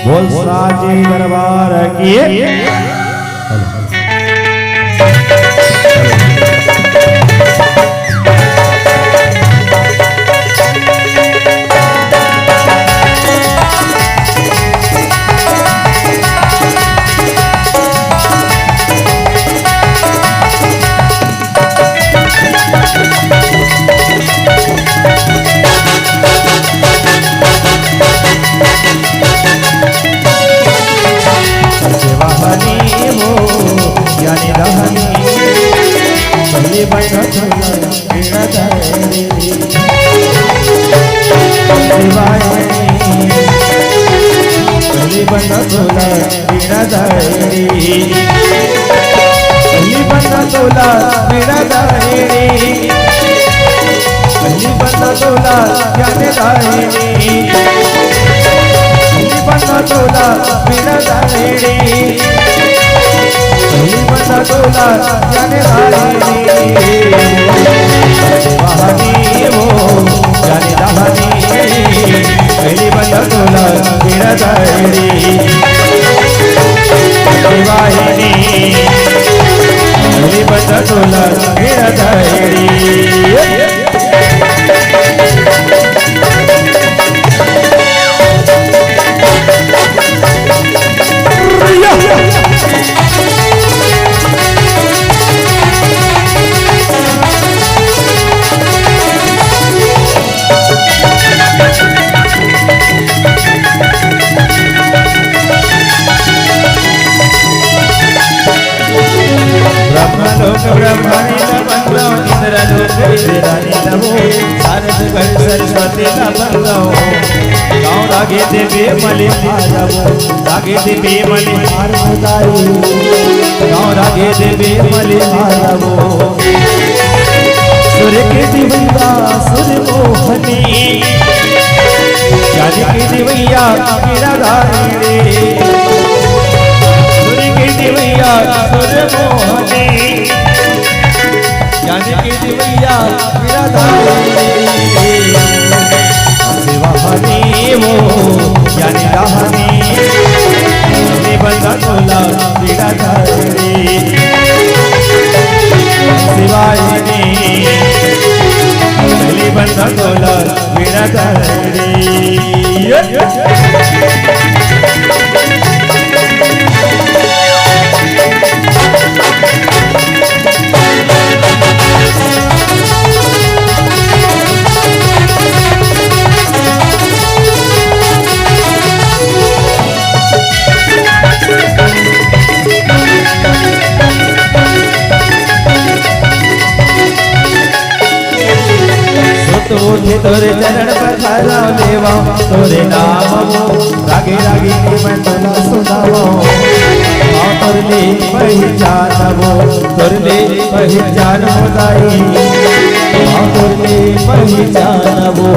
बोल साचे दरबार की सरस्वती का बंदाओ गाँव रागे देवे मले रागे देवे मले गाँव रागे देवे मले सुर के दिवैया सुर मोहनी ज्ञान के दिवैया मेरा रे सुर के दिवैया सुर मोहनी ज्ञान के दिवैया मेरा शिवानी वो ज्ञानी राहनी बंदा तोला तेरा धारे शिवानी बंदा तोला मेरा धारे तोरे चरण पर खाला देवा तोरे नाम रागे रागे के मैं तोला सुनावो तोरले पहचानवो तोरले पहचान होदाई तोरले पहचानवो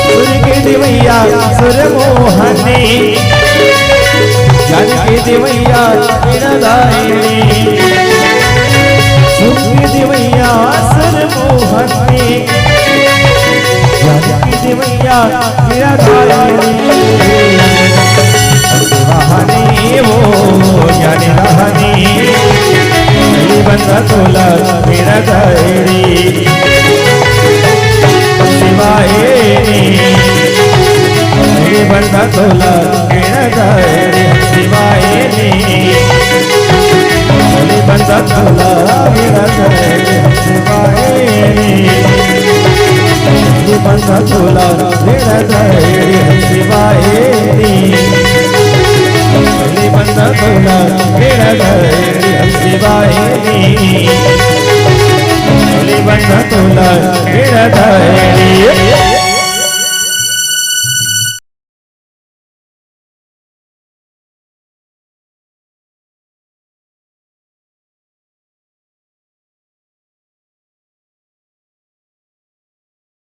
सुर के दिवैया सुर मोहनी ज्ञान के दिवैया मेरा दाई सुर के दिवैया सुर मोहनी दिवैया मेरा राहनी वो ज्ञानी राहनी बंदा तोला मेरा धारी शिवानी बंदा तोला मेरा धारी शिवानी बंदा तोला मेरा धारी शिवानी बंदा तोला मेरा धारी शिवानी बंदा तोला मेरा धारी शिवानी बंदा तोला मेरा धारी